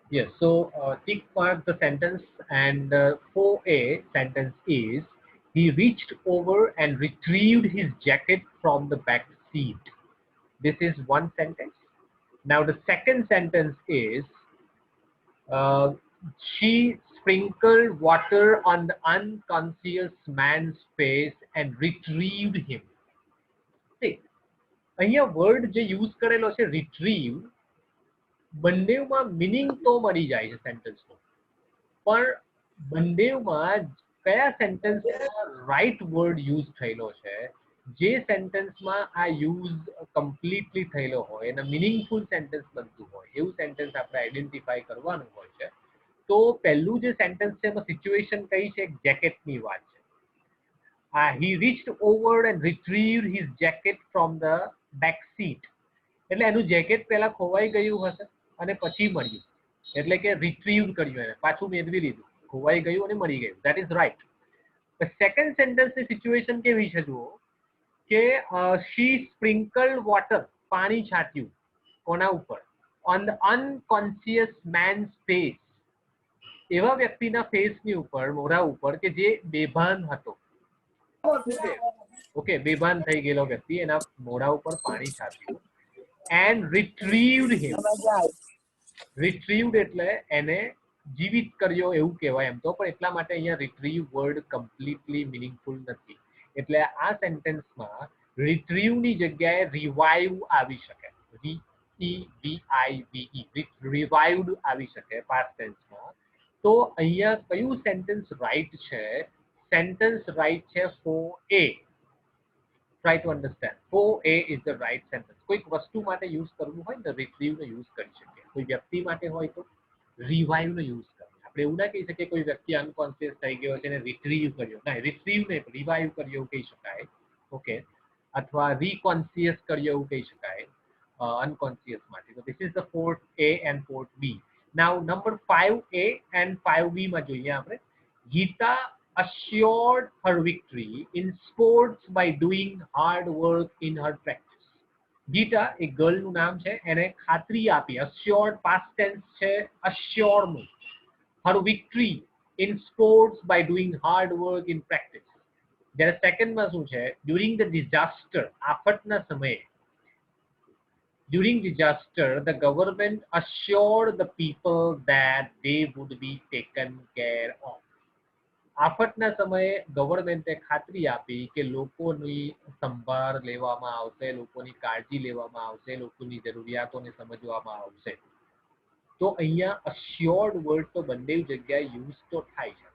Yes, so tick mark the sentence, and 4A sentence is he reached over and retrieved his jacket from the back seat. This is one sentence. Now the second sentence is uh, she sprinkled water on the unconscious man's face and retrieved him. See, અહીંયા word જે use કરેલો છે retrieve, બંનેમાં meaning તો મળી જાય છે સેન્ટેન્સનો, પણ બંનેમાં કયા સેન્ટેન્સમાં રાઈટ વર્ડ યુઝ થયેલો છે, જે સેન્ટેન્સમાં આ યુઝ કમ્પ્લીટલી થયેલો હોય અને મિનિંગફુલ સેન્ટેન્સ બનતું હોય એવું સેન્ટેન્સ આપણે આઈડેન્ટિફાઈ કરવાનું હોય છે. તો પહેલું જે સેન્ટેન્સ છે એમાં સિચ્યુએશન કઈ છે? જેકેટની વાત છે. He reached over and retrieved his jacket from the back seat. એટલે એનું જેકેટ પહેલા ખોવાઈ ગયું હશે અને પછી મળ્યું, એટલે કે રિટ્રીવ કર્યું, એને પાછું મેળવી લીધું. ખોવાઈ ગયું અને મળી ગયું. That is right. સેકન્ડ સેન્ટેન્સની સિચ્યુએશન કેવી છે જુઓ, કે she sprinkled water, પાણી છાટ્યું કોના ઉપર? on the unconscious man's face, એવા વ્યક્તિના ફેસની ઉપર, મોઢા ઉપર કે જે બેભાન હતો. ઓકે, બેભાન થઈ ગયેલો વ્યક્તિ, એના મોઢા ઉપર પાણી છાટ્યું. and retrieved him. retrieved એટલે એને જીવિત કર્યો એવું કહેવાય એમ તો, પણ એટલા માટે અહીંયા retrieve વર્ડ કમ્પ્લીટલી મિનિંગફુલ નથી. એટલે આ સેન્ટેન્સમાં retrieve ની જગ્યાએ revive આવી શકે. revived આવી શકે past tenseમાં. તો અહીંયા કયું સેન્ટેન્સ રાઈટ છે? સેન્ટેન્સ રાઈટ છે 4A. try to understand. 4A is the right sentence. કોઈક વસ્તુ માટે યુઝ કરવું હોય તો retrieve નો યુઝ કરી શકીએ. કોઈ વ્યક્તિ માટે હોય તો revive નો યુઝ કરીએ. આપણે એવું ના કહી શકીએ કોઈ વ્યક્તિ અનકોન્શિયસ થઈ ગયો છે એને retrieve કર્યો. ના, retrieve ને revive કર્યો એવું કહી શકાય. ઓકે, અથવા reconciliate કર્યો એવું કહી શકાય unconscious માટે. So this is the fourth A and fourth B. Now number 5A and 5B માં જોઈએ આપણે. Gita assured her victory in sports by doing hard work in her practice. Gita એક ગર્લનું નામ છે, એને ખાતરી આપી. assured past tense છે assured નું. her victory in sports by doing hard work in practice. જ્યારે સેકન્ડમાં શું છે? during the disaster, આફતના સમયે. During disaster, the government assured the people that they would be taken care of. આફતના સમયે ગવર્મેન્ટે ખાતરી આપી કે લોકોની સંભાળ લેવામાં આવશે, લોકોની કાળજી લેવામાં આવશે, લોકોની જરૂરિયાતોને સમજવામાં આવશે. તો અહીંયા assured વર્ડ તો બંને જગ્યાએ યુઝ તો થાય છે,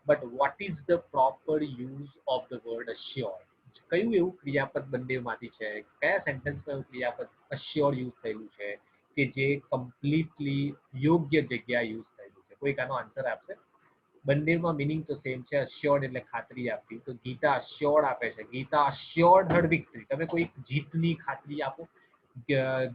but what is the proper use of the word assured? કયું એવું ક્રિયાપદ બંનેમાંથી છે? કયા સેન્ટેન્સમાં એવું ક્રિયાપદ assured યુઝ થયેલું છે કે જે કમ્પ્લીટલી યોગ્ય જગ્યા યુઝ થયેલું છે? કોઈક આનો આન્સર આપશે? બંનેમાં મિનિંગ તો સેમ છે. assured એટલે ખાતરી આપી, તો ગીતા assured આપે છે. Gita assured her victory. તમે કોઈ જીતની ખાતરી આપો.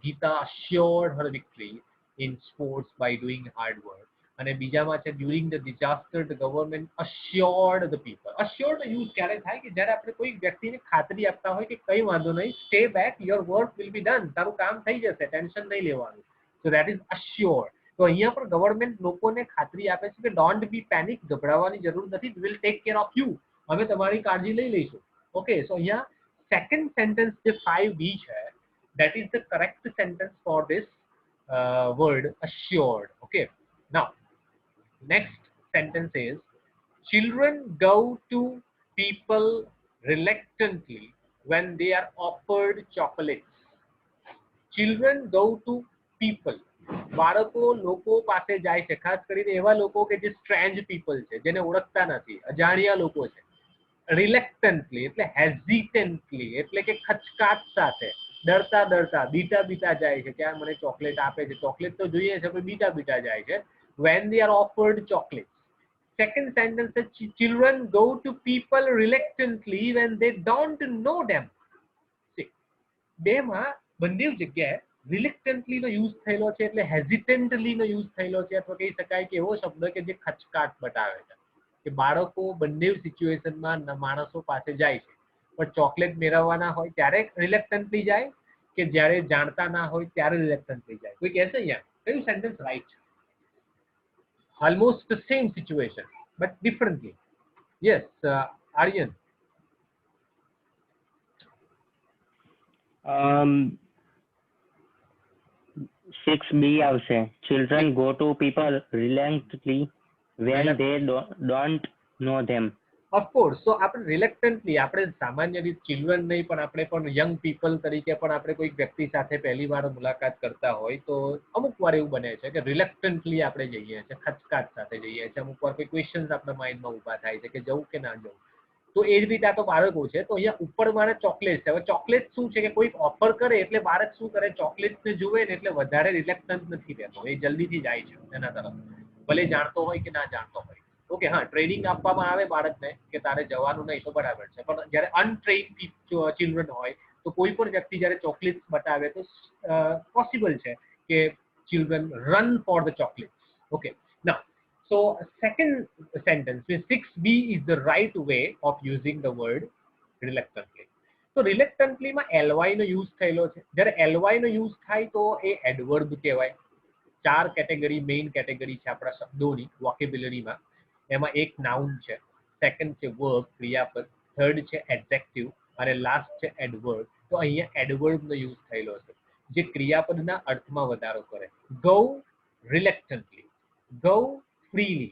Gita assured her victory in sports by doing hard work. અને બીજામાં છે during the disaster the government assured the people. assured નો યુઝ ક્યારે થાય? કે જ્યારે આપણે કોઈ વ્યક્તિને ખાતરી આપતા હોય કે કઈ વાંધો નહીં, stay back, your work will be done, તારું કામ થઈ જશે, ટેન્શન નહીં લેવાનું. so that is assured. તો અહીંયા પણ ગવર્મેન્ટ લોકોને ખાતરી આપે છે કે ડોન્ટ બી પેનિક, ગભરાવાની જરૂર નથી, we will take care of you, અમે તમારી કાળજી લઈ લઈશું. ઓકે, સો અહીંયા સેકન્ડ સેન્ટેન્સ જે 5B છે, that is the correct sentence for this word assured. Okay, now next sentence is children go to people reluctantly when they are offered chocolates. children go to people, બાળકો લોકો પાસે જાય છે, ખાસ કરીને એવા લોકો કે જે સ્ટ્રેન્જ પીપલ છે, જેને ઓળખતા નથી, અજાણ્યા લોકો છે. રિલેક્ટન્ટલી એટલે હેઝિટન્ટલી, એટલે કે ખચકાટ સાથે, ડરતા ડરતા, બીટા બીટા જાય છે કે આ મને ચોકલેટ આપે છે. ચોકલેટ તો જોઈએ છે પણ બીટા બીટા જાય છે. when they are offered chocolates. second sentence is children go to people reluctantly when they don't know them. See, બેમાં બંને જગ્યાએ રિલેક્ટન્ટલી નો યુઝ થયેલો છે, એટલે હેઝિટન્ટલી નો યુઝ થયેલો છે, અથવા કહી શકાય કે એવો શબ્દ કે જે ખચકાટ બતાવે છે કે બાળકો બંને સિચ્યુએશનમાં માણસો પાસે જાય છે, પણ ચોકલેટ મેળવવાના હોય ત્યારે રિલેક્ટન્ટલી જાય કે જ્યારે જાણતા ના હોય ત્યારે રિલેક્ટન્ટલી જાય? કોઈ કહેશે અહીંયા કયું સેન્ટેન્સ રાઈટ છે? almost the same situation but differently. Yes, Aryan. um 6B આવશે. Children go to people reluctantly when they don't know them. Of course. તો આપણે રિલેક્ટન્ટલી, આપણે સામાન્ય રીતે ચિલ્ડ્રન નહીં પણ આપણે પણ યંગ પીપલ તરીકે પણ આપણે કોઈક વ્યક્તિ સાથે પહેલી વાર મુલાકાત કરતા હોય તો અમુક વાર એવું બને છે કે રિલેક્ટન્ટલી આપણે જઈએ છીએ, ખચકાટ સાથે જઈએ છીએ. અમુક વાર કોઈ ક્વેશ્ચન્સ આપણા માઇન્ડમાં ઊભા થાય છે કે જવું કે ના જવું. તો એ જ રીતે આ તો બાળકો છે. તો અહીંયા ઉપર મારે ચોકલેટ છે. હવે ચોકલેટ શું છે કે કોઈક ઓફર કરે એટલે બાળક શું કરે, ચોકલેટને જુએ ને એટલે વધારે રિલેક્ટન્ટ નથી રહેતો, એ જલ્દીથી જાય છે એના તરફ, ભલે જાણતો હોય કે ના જાણતો હોય. ઓકે, હા, ટ્રેનિંગ આપવામાં આવે બાળકને કે તારે જવાનું નહીં તો બરાબર છે, પણ જ્યારે અનટ્રેન્ડ ચિલ્ડ્રન હોય તો કોઈ પણ વ્યક્તિ જ્યારે ચોકલેટ્સ બતાવે તો પોસિબલ છે કે children run for the chocolates. Okay, now, so second sentence with 6B is the right way of using the word reluctantly. તો reluctantly માં ly નો યુઝ થયેલો છે. જ્યારે ly નો યુઝ થાય તો એ એડવર્બ કહેવાય. ચાર કેટેગરી, મેઇન કેટેગરી છે આપણા શબ્દોની વોકેબ્યુલરીમાં. એમાં એક નાઉન છે, સેકન્ડ છે વર્બ ક્રિયાપદ, થર્ડ છે એડજેક્ટિવ અને લાસ્ટ છે એડવર્બ. તો અહીંયા એડવર્બનો યુઝ થયેલો છે જે ક્રિયાપદના અર્થમાં વધારો કરે. Go reluctantly, go freely,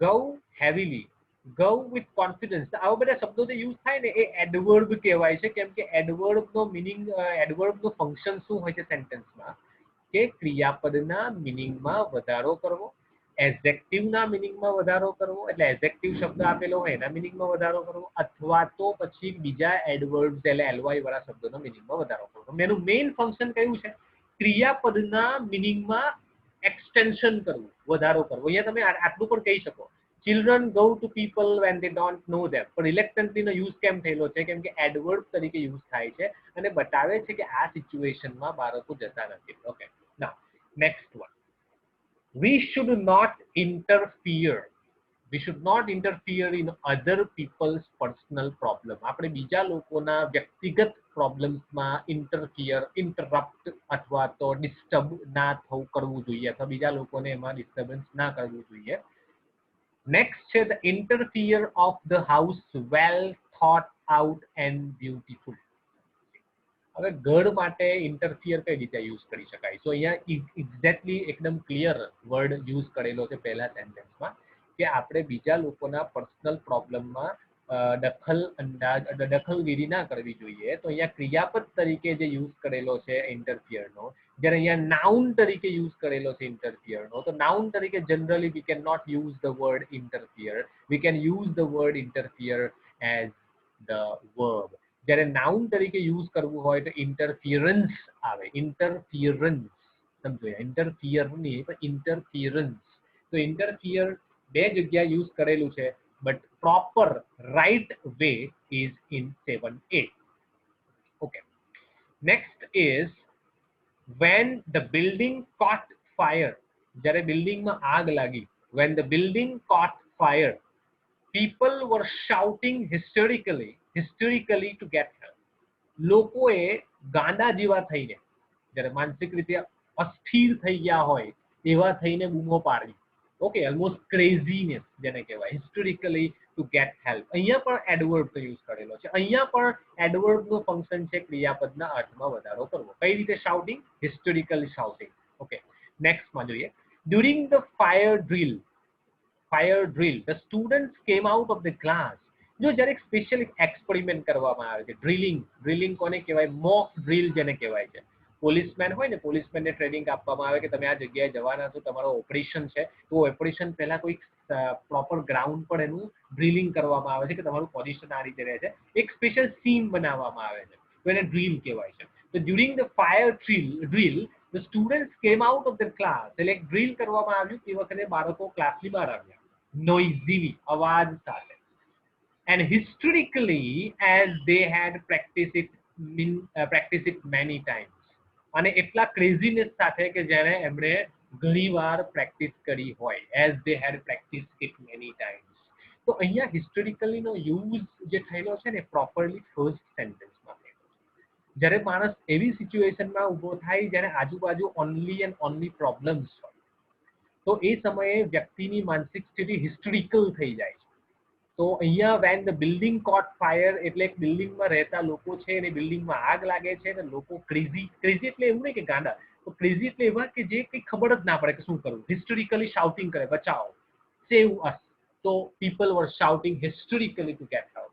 go heavily, go with confidence. આવા બધા શબ્દો જે યુઝ થાય ને એ એડવર્બ કહેવાય છે. કેમ કે એડવર્બનો મિનિંગ, એડવર્બનું ફંક્શન શું હોય છે સેન્ટેન્સમાં કે ક્રિયાપદના મિનિંગમાં વધારો કરવો, એડજેક્ટિવના મિનિંગમાં વધારો કરવો, એટલે એડજેક્ટિવ શબ્દ આપેલો હોય એના મિનિંગમાં વધારો કરવો, અથવા તો પછી બીજા એડવર્બ્સ એટલે એલવાય વાળા શબ્દોના મિનિંગમાં વધારો કરવો. એનું મેઇન ફંક્શન કયું છે? ક્રિયાપદના મિનિંગમાં એક્સટેન્શન કરવું, વધારો કરવો. અહીંયા તમે આટલું પણ કહી શકો, children go to people when they don't know them. પણ રિલેક્ટન્ટલીનો યુઝ કેમ થયેલો છે? કેમ કે એડવર્બ તરીકે યુઝ થાય છે અને બતાવે છે કે આ સિચ્યુએશનમાં બાળકો જતા નથી. Okay, now next one. We should not interfere. We should not interfere in other people's personal problem. આપણે બીજા લોકોના વ્યક્તિગત પ્રોબ્લેમ્સમાં ઇન્ટરફિયર, ઇન્ટરપ્ટ અથવા તો ડિસ્ટર્બ ના થવું કરવું જોઈએ, અથવા બીજા લોકોને એમાં ડિસ્ટર્બન્સ ના કરવું જોઈએ. નેક્સ્ટ છે the interfere of the house well thought out and beautiful. હવે ઘર માટે ઇન્ટરફિયર કઈ રીતે યુઝ કરી શકાય? તો અહીંયા એક્ઝેક્ટલી એકદમ ક્લિયર વર્ડ યુઝ કરેલો છે પહેલા સેન્ટેન્સમાં કે આપણે બીજા લોકોના પર્સનલ પ્રોબ્લેમમાં દખલગીરી ના કરવી જોઈએ. તો અહીંયા ક્રિયાપદ તરીકે જે યુઝ કરેલો છે ઇન્ટરફિયરનો, જ્યારે અહીંયા નાઉન તરીકે યુઝ કરેલો છે ઇન્ટરફિયરનો. તો નાઉન તરીકે generally we can not use the word interfere, we can use the word interfere as the verb. જ્યારે નાઉન તરીકે યુઝ કરવું હોય તો ઇન્ટરફિયરન્સ આવે. ઇન્ટરફિયરન્સ, સમજો, ઇન્ટરફિયર નહીં પણ ઇન્ટરફિયરન્સ. તો ઇન્ટરફિયર બે જગ્યા યુઝ કરેલું છે, but proper right way is in 7A. Okay, next is when the building caught fire. જ્યારે બિલ્ડિંગમાં આગ લાગી, when the building caught fire, people were shouting hysterically to get help. લોકોએ ગાંડા જેવા થઈને, જ્યારે માનસિક રીતે અસ્થિર થઈ ગયા હોય એવા થઈને બૂમો પાડવી. ઓકે, ઓલમોસ્ટ ક્રેઝીનેસ જેને કહેવાય, હિસ્ટોરિકલી ટુ ગેટ હેલ્પ. અહીંયા પણ એડવર્બનો યુઝ કરેલો છે. અહીંયા પણ એડવર્બનું ફંક્શન છે ક્રિયાપદના અર્થમાં વધારો કરવો. કઈ રીતે શાઉટિંગ? Historical shouting. ઓકે, નેક્સ્ટમાં જોઈએ. During the fire drill the students came out of the class. જો જ્યારે સ્પેશિયલ એક્સપેરિમેન્ટ કરવામાં આવે છે, ડ્રિલિંગ કોને કહેવાય? મોક ડ્રીલ જેને કહેવાય છે. પોલીસમેન હોય ને, પોલીસમેનને ટ્રેનિંગ આપવામાં આવે કે તમે આ જગ્યાએ જવાના છો, તમારો ઓપરેશન છે, તો ઓપરેશન પહેલા કોઈક પ્રોપર ગ્રાઉન્ડ પર એનું ડ્રિલિંગ કરવામાં આવે છે કે તમારું પોઝિશન આ રીતે રહે છે. એક સ્પેશિયલ સીન બનાવવામાં આવે છે, તો એને ડ્રીલ કહેવાય છે. તો during the fire drill the students came out of the class. એટલે ડ્રીલ કરવામાં આવ્યું તે વખતે બાળકો ક્લાસની બહાર આવ્યા, noisily, અવાજ સાથે. And historically as they had practiced it many times. અને એટલા ક્રેઝીનેસ સાથે કે જ્યારે એમણે ઘણીવાર પ્રેક્ટિસ કરી હોય, as they had practiced it many times. તો અહીંયા હિસ્ટોરિકલીનો યુઝ જે થયેલો છે ને પ્રોપરલી ફર્સ્ટ સેન્ટેન્સમાં થયેલો છે. જ્યારે માણસ એવી સિચ્યુએશનમાં ઊભો થાય જ્યારે આજુબાજુ ઓનલી એન્ડ ઓનલી પ્રોબ્લેમ્સ હોય, તો એ સમયે વ્યક્તિની માનસિક સ્થિતિ હિસ્ટ્રિકલ થઈ જાય છે. તો અહીંયા when the building caught fire એટલે એક બિલ્ડિંગમાં રહેતા લોકો છે અને બિલ્ડિંગમાં આગ લાગે છે અને લોકો ક્રેઝી ક્રેઝી એટલે એવું નહીં કે ગાંડા, તો ક્રેઝી એટલે એવા કે જે કંઈ ખબર જ ના પડે કે શું કરવું, હિસ્ટોરિકલી શાઉટિંગ કરે બચાવો, save us. So people were shouting hysterically to get help.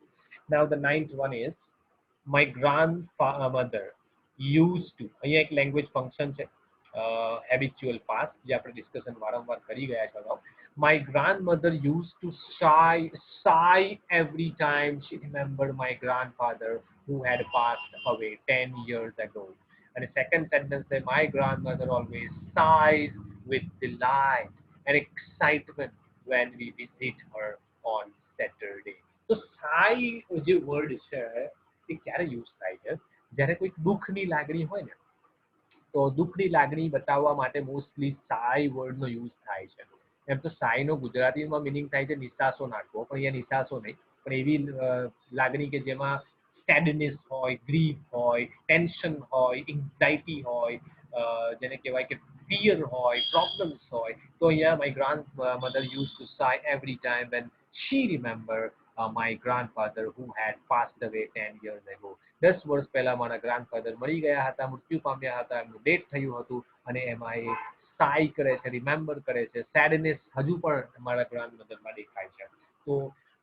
Now the ninth one is my grandmother used to, અહીંયા એક લેંગ્વેજ ફંક્શન છે habitual past જે આપણે ડિસ્કશન વારંવાર કરી ગયા છે અગાઉ. My grandmother used to sigh every time she remembered my grandfather who had passed away 10 years ago. And the second sentence say my grandmother always sighs with delight and excitement when we visit her on Saturday. તો sigh જે word છે એ ક્યારે use થાય છે? જ્યારે કોઈ દુઃખની લાગણી હોય ને, તો દુઃખની લાગણી બતાવવા માટે મોસ્ટલી સાઈ વર્ડનો યુઝ થાય છે. એમ તો સાઈનો ગુજરાતીમાં મિનિંગ થાય છે નિસાસો નાખવો, પણ અહીંયા નિસાસો નહીં, પણ એવી લાગણી કે જેમાં સેડનેસ હોય, ગ્રીફ હોય, ટેન્શન હોય, એન્ઝાઇટી હોય, જેને કહેવાય કે ફિયર હોય, પ્રોબ્લેમ્સ હોય. તો અહીંયા my grandmother used to sigh every time when she remember my grandfather who had passed away 10 years ago. 10 વર્ષ પહેલા મારા ગ્રાન્ડફાધર મરી ગયા હતા, મૃત્યુ પામ્યા હતા, એમનું ડેથ થયું હતું અને એમાં એ સાઈ કરે છે, રિમેમ્બર કરે છે, સેડનેસ હજુ પણ મારા ગ્રાન્ડમધરમાં દેખાય છે. તો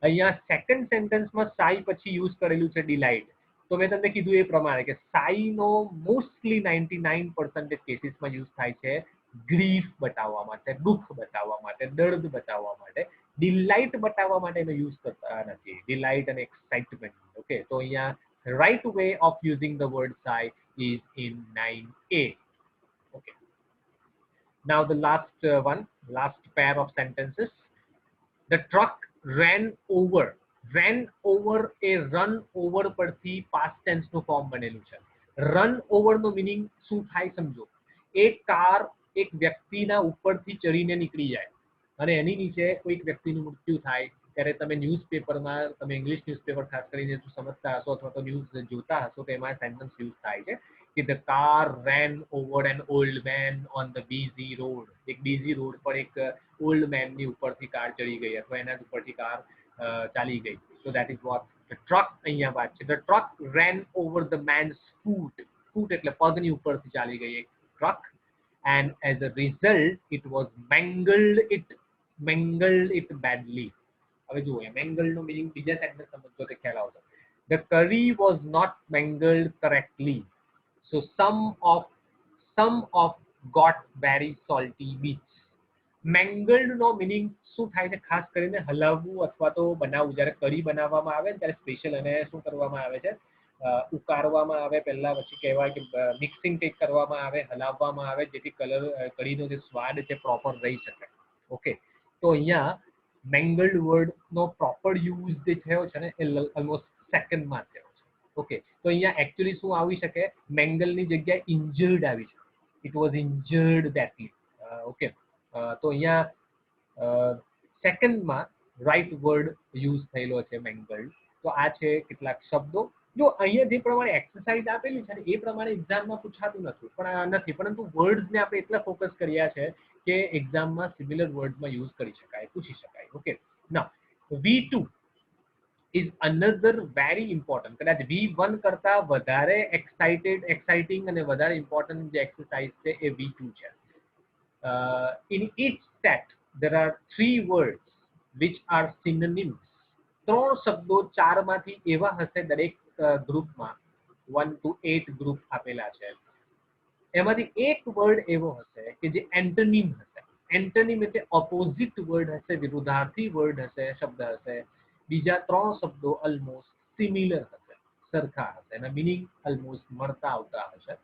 અહીંયા સેકન્ડ સેન્ટેન્સમાં સાઈ પછી યુઝ કરેલું છે ડિલાઇટ. તો મેં તમને કીધું એ પ્રમાણે કે સાઈનો મોસ્ટલી 99% કેસીસમાં યુઝ થાય છે ગ્રીફ બતાવવા માટે, દુઃખ બતાવવા માટે, દર્દ બતાવવા માટે. ડિલાઇટ બતાવવા માટે એનો યુઝ કરતા નથી, ડિલાઇટ અને એક્સાઇટમેન્ટ. ઓકે, તો અહીંયા right way of using the word sigh is in 9a. Okay, now the last pair of sentences. The truck ran over A run over પરથી past tense નું ફોર્મ બનેલું છે. run over નો meaning શું થાય સમજો. એક કાર એક વ્યક્તિના ઉપરથી ચડીને નીકળી જાય અને એની નીચે કોઈક વ્યક્તિનું મૃત્યુ થાય ત્યારે તમે ન્યૂઝપેપરમાં, તમે ઇંગ્લિશ ન્યૂઝપેપર ખાસ કરીને જો સમજતા હશો અથવા તો ન્યૂઝ જોતા હશો તો એમાં સેન્ટેન્સ યુઝ થાય છે કે the car rain over an old man on the busy road. એક બીઝી રોડ પર એક ઓલ્ડ મેનની ઉપરથી કાર ચડી ગઈ અથવા એના ઉપરથી કાર ચાલી ગઈ. So that is what the truck અહીંયા વાત છે. The truck ran over the man's foot. Foot એટલે પગની ઉપરથી ચાલી ગઈ એક truck. And as a result it was mangled it badly. હવે જુઓ mangled નો મીનિંગ બીજા સેન્ટેન્સ સમજો તો ખ્યાલ આવશે. The curry was not mangled correctly, so some of got very salty bits. Mangled no meaning શું થાય છે? ખાસ કરીને હલાવવું અથવા તો બનાવવું. જ્યારે કરી બનાવવામાં આવે ત્યારે સ્પેશિયલ એને શું કરવામાં આવે છે? ઉકાળવામાં આવે પહેલા, પછી કહેવાય કે મિક્સિંગ કંઈક કરવામાં આવે, હલાવવામાં આવે જેથી કઢીનો જે સ્વાદ છે પ્રોપર રહી શકે. ઓકે, તો અહીંયા મેંગલ્ડ વર્ડનો પ્રોપર યુઝ જે થયો છે ને એ ઓલમોસ્ટ સેકન્ડમાં થયો છે. ઓકે, તો અહીંયા એકચ્યુઅલી શું આવી શકે? મેંગલની જગ્યાએ ઇન્જર્ડ આવી શકે. It was injured badly. Okay, તો અહીંયા સેકન્ડમાં રાઈટ વર્ડ યુઝ થયેલો છે મેંગલ્ડ. તો આ છે કેટલાક શબ્દો. જો અહીંયા જે પ્રમાણે એક્સરસાઇઝ આપેલી છે ને એ પ્રમાણે એક્ઝામમાં પૂછાતું નથી, પરંતુ વર્ડ્સને આપણે એટલા ફોકસ કર્યા છે કે એક્ઝામમાં સિમિલર વર્ડ્સમાં યુઝ કરી શકાય, પૂછી શકાય. Okay, now V2 is another very important. કદાચ V1 કરતા વધારે એક્સાઇટિંગ અને વધારે ઇમ્પોર્ટન્ટ જે એક્સરસાઇઝ છે એ V2 છે. In each set there are 3 words which are synonyms. 3 શબ્દો 4માંથી એવા હશે દરેક ગ્રુપમાં. 1 to 8 ગ્રુપ આપેલા છે. એમાંથી એક વર્ડ એવો હશે કે જે એન્ટોનિમ હશે. એન્ટોનિમ એટલે ઓપોઝિટ વર્ડ હશે, વિરુદ્ધાર્થી વર્ડ હશે, શબ્દ હશે. બીજા 3 શબ્દો ઓલમોસ્ટ સિમિલર હશે, સરખા હશે, એના મિનિંગ ઓલમોસ્ટ મળતા આવતા હશે.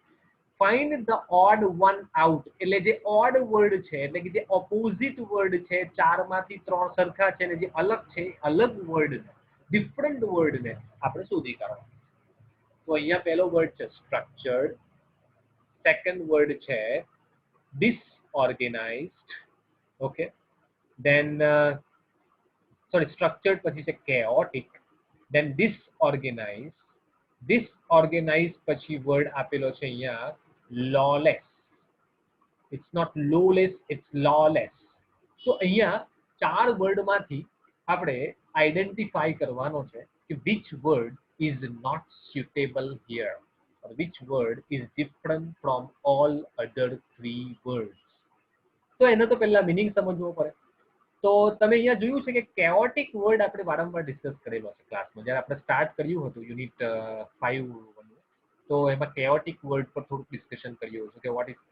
Find the odd one out એટલે જે ઓડ વર્ડ છે એટલે કે જે ઓપોઝિટ વર્ડ છે 4માંથી 3 સરખા છે અને જે અલગ છે અલગ વર્ડને, ડિફરન્ટ વર્ડને આપણે શોધી કાઢવા. તો અહીંયા પહેલો વર્ડ છે સ્ટ્રક્ચર્ડ, સેકન્ડ વર્ડ છે ડિસઓર્ગેનાઇઝડ. ઓકે, દેન સ્ટ્રક્ચર્ડ પછી છે chaotic, દેન ડિસઓર્ગેનાઇઝ પછી વર્ડ આપેલો છે અહીંયા lawless. It's not lawless, it's lawless. તો અહીંયા 4 વર્ડમાંથી આપણે આઈડેન્ટિફાઈ કરવાનો છે કે which word is not suitable here or which word is different from all other 3 words. તો એનો તો પહેલા મીનિંગ સમજવો પડે. તો તમે અહીંયા જોયું છે કે chaotic વર્ડ આપણે વારંવાર ડિસ્કસ કરેલો છે ક્લાસમાં. જ્યારે આપણે સ્ટાર્ટ કર્યું હતું યુનિટ 5 તો એમાં chaotic વર્ડ પર થોડુંક ડિસ્કશન કર્યું હતું કે વોટ ઇઝ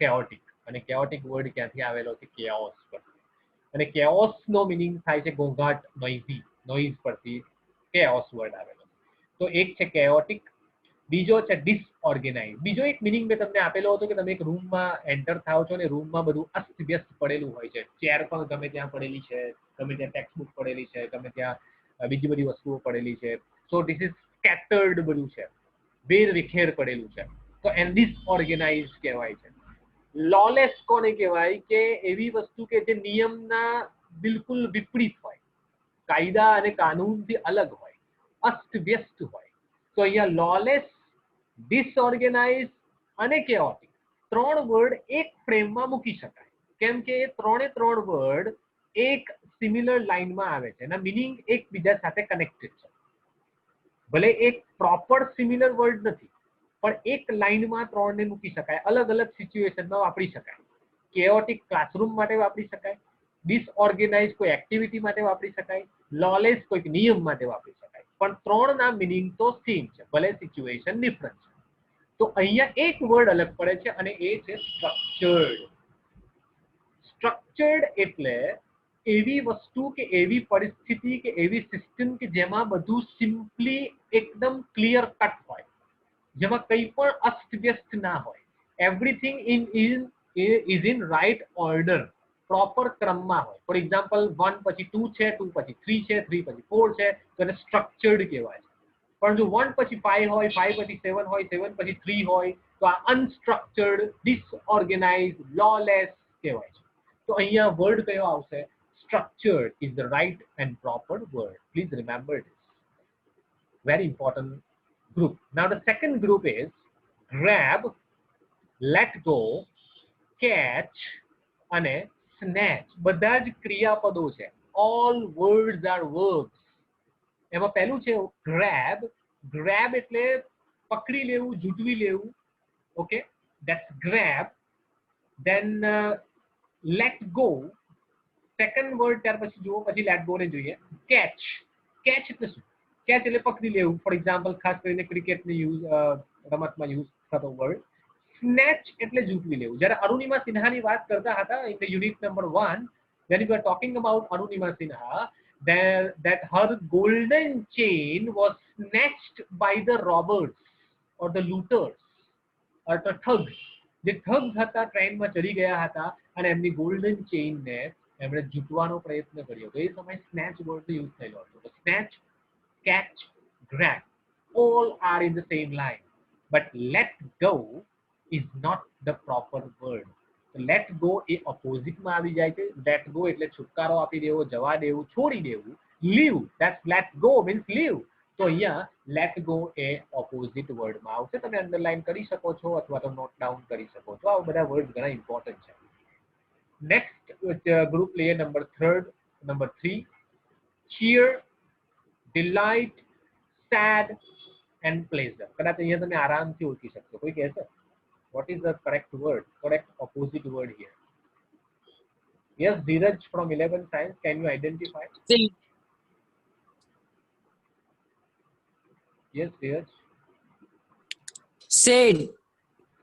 chaotic અને chaotic વર્ડ ક્યાંથી આવેલો છે chaos પર. અને chaos નો મીનિંગ થાય છે ઘોંઘાટ, નોઇઝ પરથી chaos વર્ડ આવેલો. તો એક છે chaotic, બીજો છે ડિસઓર્ગેનાઇઝ. બીજો એક મીનિંગ મેં તમને આપેલો હતો કે તમે એક રૂમમાં એન્ટર થાવ છો ને રૂમમાં બધું અસ્તવ્યસ્ત પડેલું હોય છે, ચેર પણ ગમે ત્યાં પડેલી છે, ગમે ત્યાં ટેક્સ્ટબુક પડેલી છે, ગમે ત્યાં બીજી બધી વસ્તુઓ પડેલી છે. સો ધીસ ઇઝ સ્કેટર્ડ બધું છે, વેર વિખેર પડેલું છે. તો એને ડિસઓર્ગેનાઇઝ કહેવાય છે. લॉलेस કોને કહેવાય કે એવી વસ્તુ કે જે નિયમના બિલકુલ વિપરીત હોય, કાયદા અને કાનૂનથી અલગ હોય, અસ્તવ્યસ્ત હોય. તો અહીંયા લॉलेस, ડિસઓર્ગેનાઇઝ અને chaotic 3 વર્ડ એક ફ્રેમમાં મૂકી શકાય, કેમ કે એ ત્રણે 3 વર્ડ એક સિમિલર લાઇનમાં આવે છે, એના મીનિંગ એકબીજા સાથે કનેક્ટેડ છે. ભલે એક પ્રોપર સિમિલર વર્ડ નથી પણ એક લાઇનમાં 3 ને મૂકી શકાય, અલગ અલગ સિચ્યુએશનમાં વાપરી શકાય. chaotic ક્લાસરૂમ માટે વાપરી શકાય, ડિસઓર્ગેનાઇઝ કોઈ એક્ટિવિટી માટે વાપરી શકાય, લॉलेस કોઈક નિયમ માટે વાપરી શકાય. પણ 3 ના મીનિંગ તો સેમ છે, ભલે સિચ્યુએશન ડિફરન્ટ છે. તો અહીંયા એક વર્ડ અલગ પડે છે અને એ છે સ્ટ્રક્ચર્ડ. સ્ટ્રક્ચર્ડ એટલે એવી વસ્તુ કે એવી પરિસ્થિતિ કે એવી સિસ્ટમ કે જેમાં બધું સિમ્પલી એકદમ ક્લિયર કટ હોય, જેમાં કંઈ પણ અસ્તવ્યસ્ત ના હોય. Everything is in right order, proper ક્રમમાં હોય. ફોર એક્ઝામ્પલ 1 પછી 2 છે, 2 પછી 3 છે, 3 પછી 4 છે, તો એને સ્ટ્રક્ચર્ડ કહેવાય છે. પણ જો 1 પછી 5 હોય, 5 પછી 7 હોય, 7 પછી 3 હોય, તો આ અનસ્ટ્રક્ચર્ડ, ડિસઓર્ગેનાઇઝ, લॉलेस કહેવાય છે. તો અહીંયા વર્ડ કયો આવશે? Structured is the right and proper word. Please remember this. Very important group. Now the second group is grab, let go, catch અને snatch. બધા જ ક્રિયાપદો છે. All words are verbs. એમાં પહેલું છે grab. grab એટલે પકડી લેવું, ઝૂંટવી લેવું. Okay, that's grab. Then let go. Second word ત્યાર પછી જુઓ, પછી let go ને જોઈએ. catch. catch એટલે શું? catch એટલે પકડી લેવું. ફોર એક્ઝામ્પલ ખાસ કરીને ક્રિકેટની રમતમાં યુઝ થતો વર્ડ. સ્નેચ એટલે ઝૂંટવી લેવું. જ્યારે અરુણિમા સિન્હાની વાત કરતા હતા in the unit number 1, when we were talking about Arunima Sinha, that her golden chain was snatched by the robbers or the looters or the thugs. જે thugs હતા ટ્રેનમાં ચડી ગયા હતા અને એમની golden chain ને એમણે ઝૂંટવાનો પ્રયત્ન કર્યો. તો એ સમયે snatch વર્ડ યુઝ થયેલો હતો. તો snatch, catch, grab all are in the same line, but let go is not the proper word. So let go એ ઓપોઝિટમાં આવી જાય છે. let go એટલે છુટકારો આપી દેવો, જવા દેવું, છોડી દેવું. leave, that's let go means leave. તો અહીંયા let go એ ઓપોઝિટ વર્ડમાં આવશે. તમે અંડરલાઈન કરી શકો છો અથવા તો નોટ ડાઉન કરી શકો છો. આ બધા વર્ડ ઘણા ઇમ્પોર્ટન્ટ છે. નેક્સ્ટ ગ્રુપ લઈએ number 3, cheer, delight, sad and pleasure. કદાચ અહીંયા તમે આરામથી ઓળખી શકશો. કોઈ કહેશે what is the correct word, correct opposite word here? Yes, Dheeraj from 11 Science, can you identify? Sad. Yes, Dheeraj. Sad.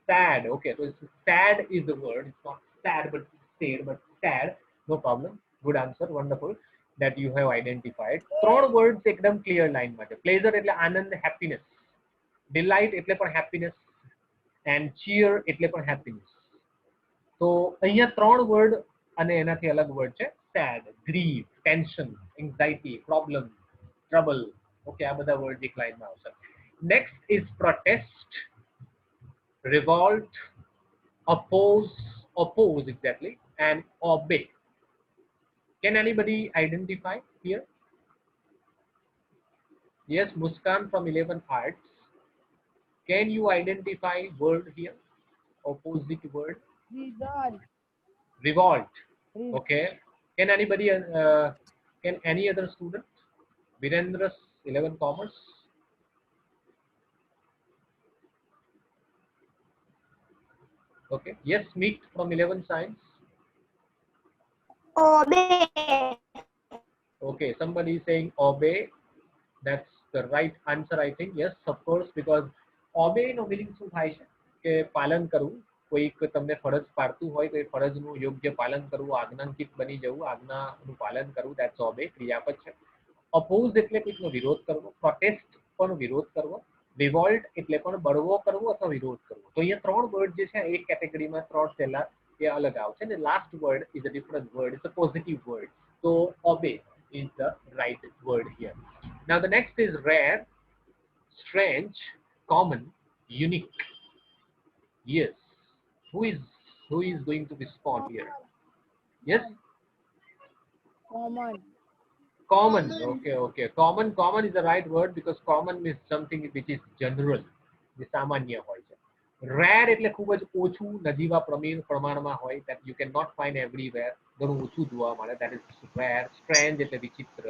Sad. Okay, so sad is the word. It's not sad but sad, but sad. No problem. Good answer. Wonderful that you have identified. 3 words એકદમ clear line માટે. Pleasure એટલે આનંદ, happiness. Delight એટલે પણ happiness. And cheer એટલે પણ happiness. તો અહીંયા 3 word અને એનાથી અલગ વર્ડ છે. sad, grief, tension, anxiety, problem, trouble. Okay, આ બધા વર્ડ એક લાઈનમાં આવશે. Next is protest, revolt, oppose exactly, and obey. Can anybody identify here? Yes, Muskan from 11 Arts. Can you identify word here? Opposite word. Revolt. Revolt. Okay. Can any other student? Virendra, 11 Commerce. Okay. Yes, Meet from 11 Science. Obey. Okay. Somebody is saying obey. That's the right answer, I think. Yes, of course, because obey નો meaning શું થાય છે કે પાલન કરવું. કોઈક તમને ફરજ પાડતું હોય તો એ ફરજનું યોગ્ય પાલન કરવું, આજ્ઞાંકિત બની જવું, આજ્ઞાનું પાલન કરવું, that's obey, ક્રિયાપદ છે. અપોઝ એટલે કોઈકનો વિરોધ કરવો, પ્રોટેસ્ટ પણ વિરોધ કરવો, રિવોલ્ટ એટલે પણ બળવો કરવો અથવા વિરોધ કરવો. તો અહીંયા ત્રણ વર્ડ જે છે એક કેટેગરીમાં, ત્રણ પહેલા એ અલગ આવશે અને last word is a different word, is a positive word. તો obey is the right word here. Now the next is rare, strange, common, unique. Yes. Who is going to respond here? Yes. Common. Common. Okay. Common is the right word because common means something which is general. જે સામાન્ય હોય છે. Rare એટલે ખૂબ જ ઓછું, નજીવા પ્રમાણમાં હોય, that you cannot find everywhere. ઘણું ઓછું જોવા મળે, that is rare. Strange એટલે વિચિત્ર.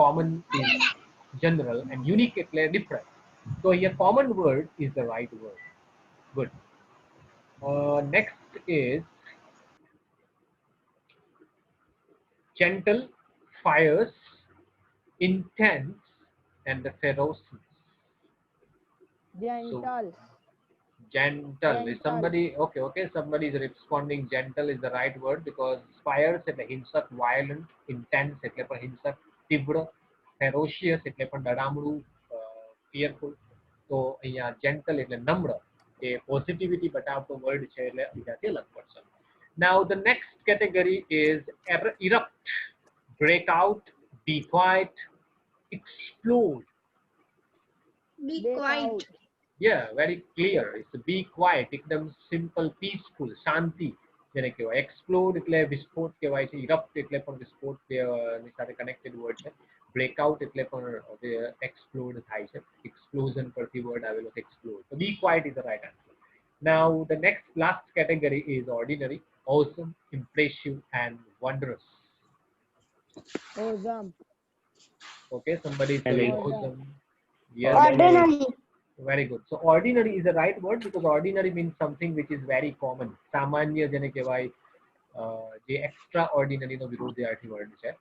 Common is general and unique એટલે different. So here common word is the right word. Good. Next is gentle, fierce, intense, and the ferocious. Gentle. Gentle. Is somebody okay? Somebody is responding. Gentle is the right word because fierce એટલે હિંસક, violent, intense એટલે પણ હિંસક, તીવ્ર, ferocious એટલે પણ ડરામણું, fearful. તો અહીંયા gentle એટલે નમ્ર, એ પોઝિટિવિટી બતાવતો વર્ડ છે એટલે અહીંયાથી અલગ પડશે. Now the next category is erupt, break out, be quiet, explode. Be quiet. Yeah, very clear. It's be quiet, એકદમ simple, peaceful, શાંતિ જેને કહેવાય. Explode એટલે વિસ્ફોટ કહેવાય છે. Erupt એટલે પણ વિસ્ફોટ ની સાથે connected word છે. Breakout એટલે પણ explode થાય છે. Explosion પરથી word આવેલો છે explode. So be quiet is the right answer. Now the next last category is ordinary, awesome, impressive, and wondrous. Awesome. Okay, somebody is saying awesome. Yes. Ordinary. Very good. So ordinary is the right word because ordinary means something which is very common. સામાન્ય જેને કહેવાય, જે extraordinary નો વિરોધાર્થી word છે.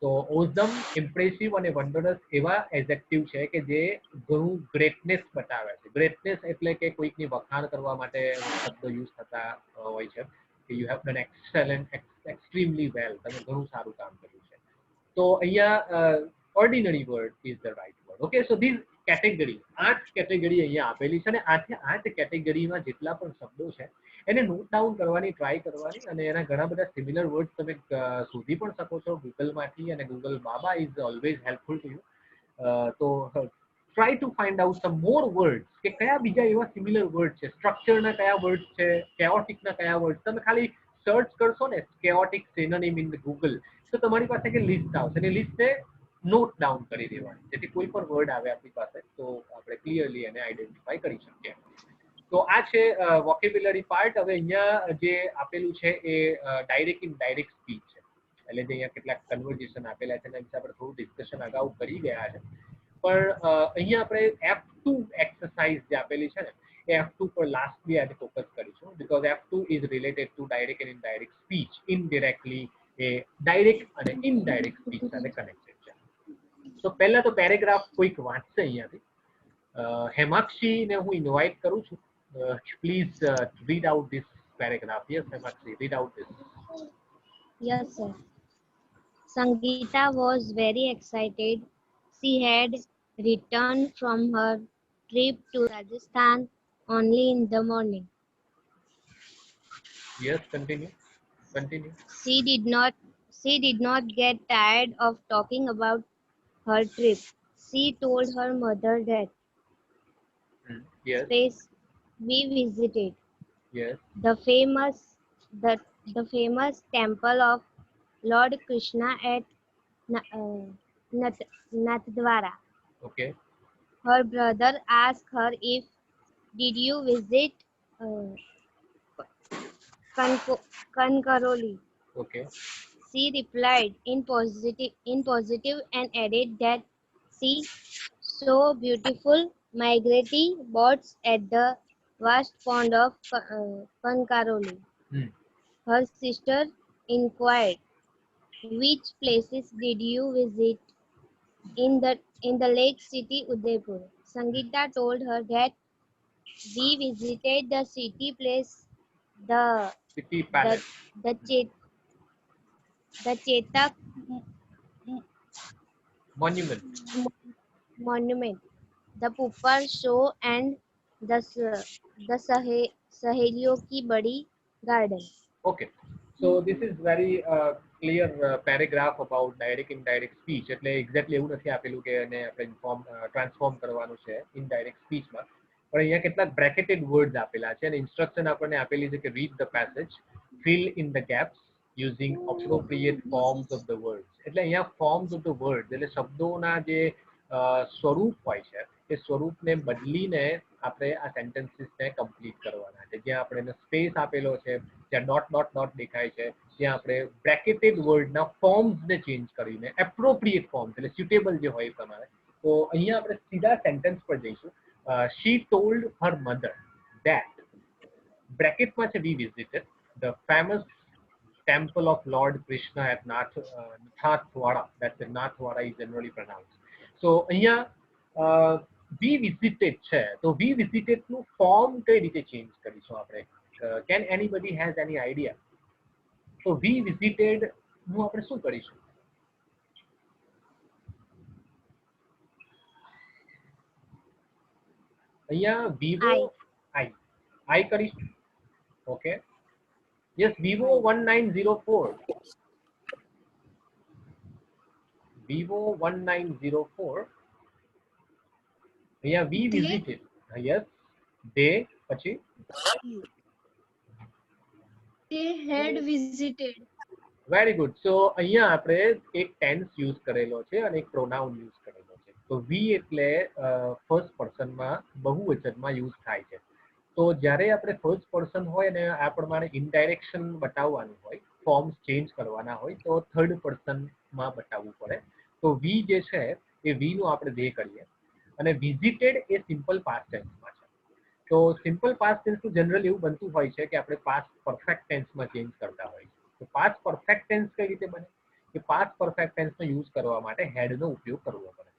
તો awesome, impressive અને wondrous એવા adjective છે કે જે ઘણું greatness બતાવે છે. Greatness એટલે કે કોઈકની વખાણ કરવા માટે શબ્દો યુઝ થતા હોય છે કે you have done excellent, extremely well, તમે ઘણું સારું કામ કર્યું છે. તો અહીંયા ordinary word is the right word. Okay, so these category, 8 category અહીંયા આપેલી છે અને 8 કેટેગરીમાં જેટલા પણ શબ્દો છે એને નોટ ડાઉન કરવાની ટ્રાય કરવાની અને એના ઘણા બધા સિમિલર વર્ડ્સ તમે શોધી પણ શકો છો ગૂગલમાંથી અને Google Baba is always helpful to you. તો try to find out some more words કે કયા બીજા એવા સિમિલર વર્ડ છે, સ્ટ્રક્ચરના કયા વર્ડ્સ છે, chaoticના કયા વર્ડ્સ. તમે ખાલી સર્ચ કરશો ને chaotic synonym in the Google તો તમારી પાસે કે લિસ્ટ આવશે અને લિસ્ટને નોટ ડાઉન કરી દેવાની જેથી કોઈ પણ વર્ડ આવે આપણી પાસે તો આપણે ક્લિયરલી એને આઈડેન્ટિફાઈ કરી શકીએ. તો આ છે વોકેબ્યુલરી પાર્ટ. હવે અહીંયા જે આપેલું છે એ ડાયરેક્ટ ઇનડાયરેક્ટ સ્પીચ છે એટલે જે અહીંયા કેટલાક કન્વર્ઝેશન આપેલા છે એના વિશે આપણે થોડું ડિસ્કશન અગાઉ કરી ગયા છે. પણ અહીંયા આપણે F2 એક્સરસાઇઝ જે આપેલી છે ને એ F2 પર લાસ્ટલી આજે ફોકસ કરીશું because F2 is related to direct and indirect speech. Indirectly એ ડાયરેક્ટ અને ઇનડાયરેક્ટ સ્પીચ સાથે કનેક્ટેડ છે. તો પહેલા તો પેરેગ્રાફ કોઈક વાંચશે અહીંયાથી. હેમાક્ષીને હું ઇન્વાઇટ કરું છું. Please read out this paragraph. Yes, Hemakshi, read out this. Yes, sir. Sangeeta was very excited. She had returned from her trip to Rajasthan only in the morning. Yes, continue. She did not get tired of talking about her trip. She told her mother that Yes, place we visited, yes, the famous temple of Lord Krishna at Nathdwara. okay, Her brother asked her if did you visit Kankaroli. Okay. She replied in positive and added that she saw beautiful migratory birds at the vast pond of Pankaroli. Hmm. Her sister inquired, "Which places did you visit in the lake city Udaipur?" Sangeeta told her that we visited the city place, the City the Palace. the, Chet, the Chetak Monument. monument, the Pupar show and the सहेलियों की बड़ी garden. Okay. So this is very clear paragraph about direct indirect speech. એટલે exactly એવું નથી આપેલું કે એને આપણે ટ્રાન્સફોર્મ કરવાનું છે ઇનડાયરેક્ટ સ્પીચમાં, પણ અહીંયા કેટલાક બ્રેકેટેડ વર્ડ્સ આપેલા છે અને ઇન્સ્ટ્રક્શન આપણને આપેલી છે કે read the passage, fill in the gaps using appropriate forms of the words. એટલે અહીંયા forms of the words એટલે શબ્દોના જે સ્વરૂપ હોય છે એ સ્વરૂપને બદલીને આપણે આ સેન્ટેન્સીસને કમ્પ્લીટ કરવાના છે. જ્યાં આપણે એને સ્પેસ આપેલો છે, જ્યાં ડોટ ડોટ ડોટ દેખાય છે, ત્યાં આપણે બ્રેકેટેડ વર્ડના ફોર્મ્સને ચેન્જ કરીને એપ્રોપ્રિએટ ફોર્મ્સ એટલે સ્યુટેબલ જે હોય એ પ્રમાણે. તો અહીંયા આપણે સીધા સેન્ટેન્સ પર જઈશું. શી ટોલ્ડ હર મધર ધેટ, બ્રેકેટમાં છે વી visited the famous temple of Lord Krishna at Nathwara. That's the Nathwara is generally pronounced. So અહીંયા we visited છે, તો we visited નું ફોર્મ કઈ રીતે ચેન્જ કરીશું આપણે? Can anybody has any idea? તો we visited નું આપણે શું કરીશું? અહીંયા vivo I કરીશું. Okay. Yes, Vivo 1904. Vivo 1904. Yeah, we visited. Yes, they પછી They had visited. Very good. So અહીંયા આપણે એક ટેન્સ યુઝ કરેલો છે અને એક પ્રોનાઉન યુઝ કરેલો છે. તો વી એટલે ફર્સ્ટ પર્સનમાં બહુવચનમાં યુઝ થાય છે. તો જ્યારે આપણે ફર્સ્ટ પર્સન હોય ને આ પ્રમાણે ઇનડાયરેક્શન બતાવવાનું હોય, ફોર્મ્સ ચેન્જ કરવાના હોય, તો થર્ડ પર્સનમાં બતાવવું પડે. તો વી જે છે એ વીનું આપણે દે કરીએ અને વિઝિટેડ એ સિમ્પલ પાસ્ટ ટેન્સમાં છે. તો સિમ્પલ પાસ્ટ ટેન્સનું જનરલ એવું બનતું હોય છે કે આપણે પાસ્ટ પરફેક્ટ ટેન્સમાં ચેન્જ કરતા હોય. તો પાસ્ટ પરફેક્ટ ટેન્સ કઈ રીતે બને કે પાસ્ટ પરફેક્ટ ટેન્સનો યુઝ કરવા માટે હેડનો ઉપયોગ કરવો પડે.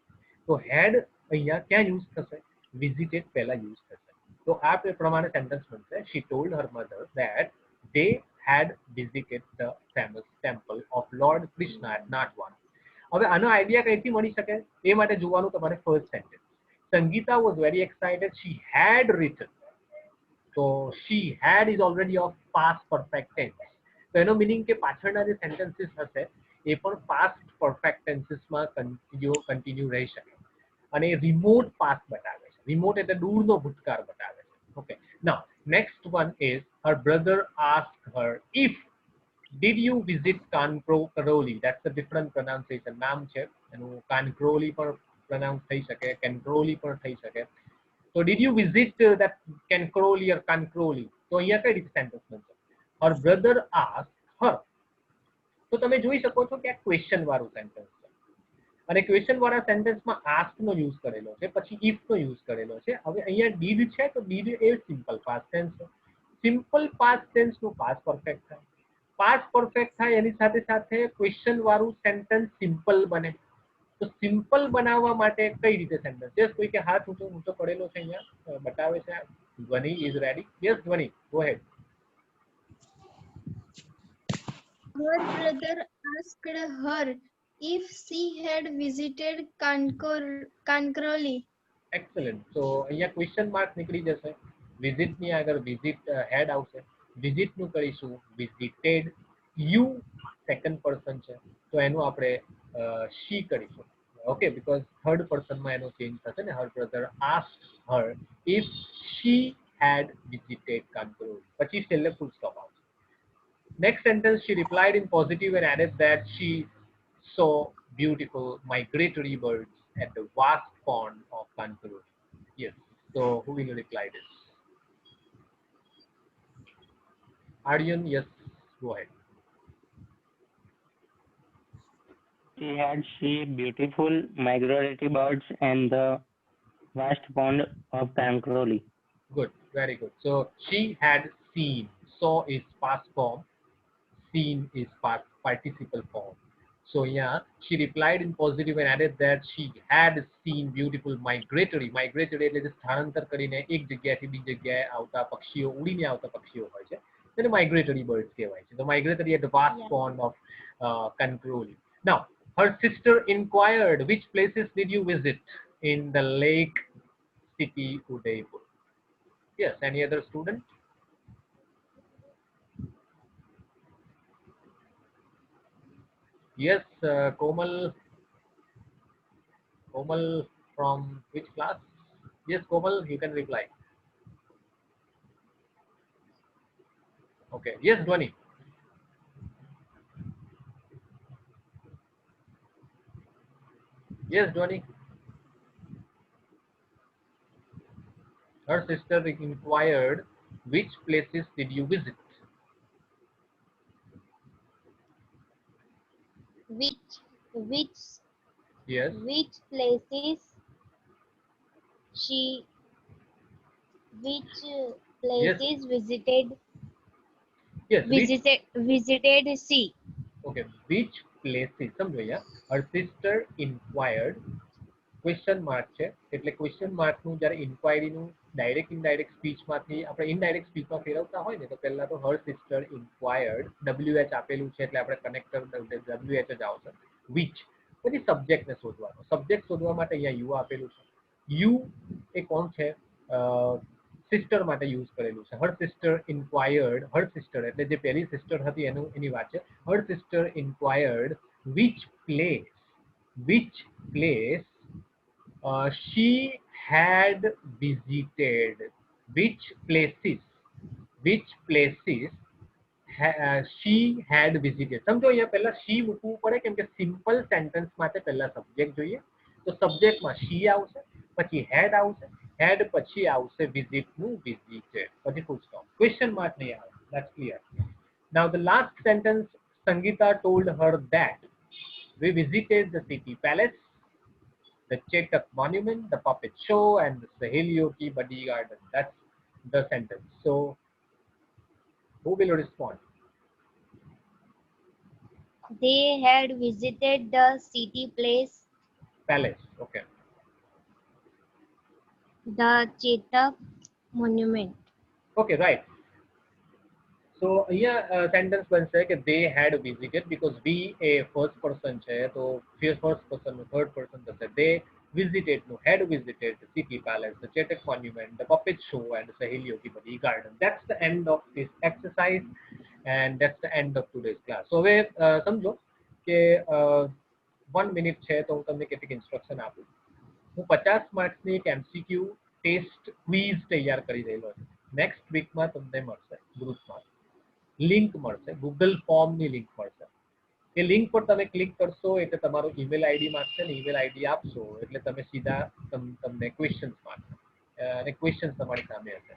તો હેડ અહીંયા ક્યાં યુઝ થશે? વિઝિટેડ પહેલા યુઝ થશે. તો આ પ્રમાણે સેન્ટેન્સ બનશે. She told her mother that they had visited the famous temple of Lord Krishna at Natwan. હવે આનો આઈડિયા કઈથી મળી શકે એ માટે જોવાનું તમારે first sentence. Sangeeta was very excited. She had written. So she had is already of past perfect tense. તો એનો મીનિંગ કે પાછળના જે સેન્ટેન્સીસ હશે એ પણ પાસ્ટ પરફેક્ટ ટેન્સીસમાં કન્ટિન્યુ રહી શકે અને રિમોટ પાસ્ટ બતાવે છે. રિમોટ એટલે દૂરનો ભૂતકાળ બતાવે છે. Okay. Now next one is her brother asked her if did you visit Kankroli. That's a different pronunciation. નામ છે એનું કાનક્રોલી પણ pronounce થઈ શકે, કેન્ક્રોલી પણ થઈ શકે. So did you visit that Kankroli or Kankroli? તો અહીંયા કઈ રીતે સેન્ટેન્સ બનશે? Her brother asked her. તો તમે જોઈ શકો છો કે આ ક્વેશ્ચન વાળું સેન્ટેન્સ છે અને ક્વેશ્ચન વાળા સેન્ટેન્સમાં આસ્ક નો યુઝ કરેલો છે, પછી ઇફ નો યુઝ કરેલો છે. હવે અહીંયા ડીડ છે તો ડીડ એ સિમ્પલ પાસ્ટ ટેન્સ છે. સિમ્પલ પાસ્ટ ટેન્સ નું પાસ્ટ પરફેક્ટ થાય. પાસ્ટ પરફેક્ટ થાય એની સાથે સાથે ક્વેશ્ચન વાળું સેન્ટેન્સ સિમ્પલ બને. તો સિમ્પલ બનાવવા માટે કઈ રીતે સેન્ટેન્સ? યસ, કોઈ કે હાથ ઊંચો પડેલો છે અહીંયા બતાવે છે. Dhwani is ready. Yes Dhwani, go ahead. Her brother asked her if she had visited Kankroli. Excellent. તો અહીંયા ક્વેશ્ચન માર્ક નીકળી જશે. વિઝિટ ની આગળ વિઝિટ હેડ આવશે. વિઝિટ નું કરીશું વિઝિટેડ. યુ સેકન્ડ પર્સન છે તો એનું આપણે શી કરીશું. ઓકે, બીકોઝ થર્ડ પર્સનમાં એનો ચેન્જ થશે ને. Her brother asked her if she had visited Kankroli. પછી છેલ્લે ફૂલ સ્ટોપ આવશે. Next sentence, she replied in positive and added that she saw beautiful migratory birds at the vast pond of Kankaroli. Yes. So who will reply this? Aryan, yes. Go ahead. She had seen beautiful migratory birds and the vast pond of Kankroli. Good, very good. So she had seen. Saw is past form, seen is past participle form. So yeah, she replied in positive and added that she had seen beautiful migratory. Migratory એટલે જે સ્થળાંતર કરીને એક જગ્યાએથી બીજી જગ્યાએ આવતા પક્ષીઓ, ઉડીને આવતા પક્ષીઓ હોય છે તેને migratory birds કહેવાય છે. The migratory at the vast Yeah. pond of Kankroli. Now, her sister inquired, which places did you visit in the lake city Udaipur? Yes, any other student? Yes, Komal. Komal from which class? Yes, Komal, you can reply. Okay. Yes, Dhwani. Yes, Dhwani. Her sister inquired, which places did you visit? Which Yes. places she which places visited Yes. visited she? Okay. Which places? સમજો અહીંયા. Her sister inquired. Question mark છે એટલે question માર્કનું જ્યારે ઇન્ક્વાયરીનું direct indirect સ્પીચમાંથી આપણે indirect સ્પીચમાં ફેરવતા હોય ને તો પહેલા તો હર સિસ્ટર ઇન્ક્વાયર્ડ WH આપેલું છે એટલે આપણે કનેક્ટર WH જ આવશે વિચ પછી સબ્જેક્ટને શોધવાનો સબ્જેક્ટ શોધવા માટે અહીંયા યુ આપેલું છે યુ એ કોણ છે સિસ્ટર માટે યુઝ કરેલું છે હર સિસ્ટર ઇન્ક્વાયર્ડ હર સિસ્ટર એટલે જે પહેલી સિસ્ટર હતી એની વાત છે her sister inquired which place she had visited. Which places she had visited? સમજો અહીંયા પહેલા she મૂકવું પડે કેમ કે સિમ્પલ સેન્ટેન્સ માટે પહેલા સબ્જેક્ટ જોઈએ તો સબ્જેક્ટમાં she આવશે પછી had આવશે had પછી આવશે visit નું visited પછી full stop question mark નહીં આવે. That's clear. Now the last sentence, Sangeeta told her that we visited the city palace, the Chetak Monument, the puppet show, and the Sahelio Ki Badi Garden. That's the sentence. So, who will respond? They had visited the city Palace. Okay. the Chetak Monument. Okay, right. So here sentence બનશે કે they had visited because we a first person છે તો first person નું third person થશે they visited નું had visited the city palace, the Chetak Monument, the puppet show, and the Sahelio Ki Badi Garden. That's the end of this exercise and that's the end of today's class. So હવે સમજો કે 1 minute છે તો હું તમને કેટલીક instruction આપું. હું 50 માર્ક્સની એક MCQ ટેસ્ટ ક્વિઝ તૈયાર કરી રહેલો છું. નેક્સ્ટ વીકમાં તમને મળશે ગ્રુપમાં લિંક મળશે ગૂગલ ફોર્મની લિંક મળશે એ લિંક પર તમે ક્લિક કરશો એટલે તમારો ઈમેલ આઈડી માગશે ને ઈમેલ આઈડી આપશો એટલે તમે સીધા તમને ક્વેશ્ચન્સ માગશે અને ક્વેશ્ચન્સ તમારી સામે હશે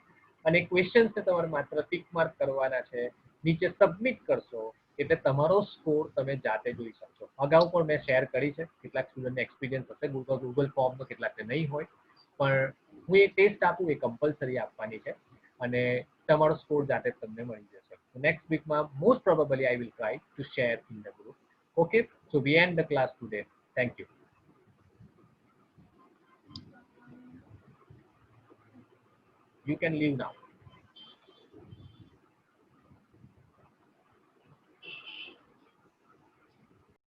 અને ક્વેશ્ચન્સને તમારે માત્ર ટિક માર્ક કરવાના છે નીચે સબમિટ કરશો એટલે તમારો સ્કોર તમે જાતે જોઈ શકશો અગાઉ પણ મેં શેર કરી છે કેટલાક સ્ટુડન્ટને એક્સપિરિયન્સ હશે ગૂગલ ફોર્મનો કેટલાકને નહીં હોય પણ હું એ ટેસ્ટ આપું એ કમ્પલસરી આપવાની છે અને તમારો સ્કોર જાતે જ તમને મળી જશે next week most probably I will try to share in the group. Okay, so we end the class today. Thank you. You can leave now.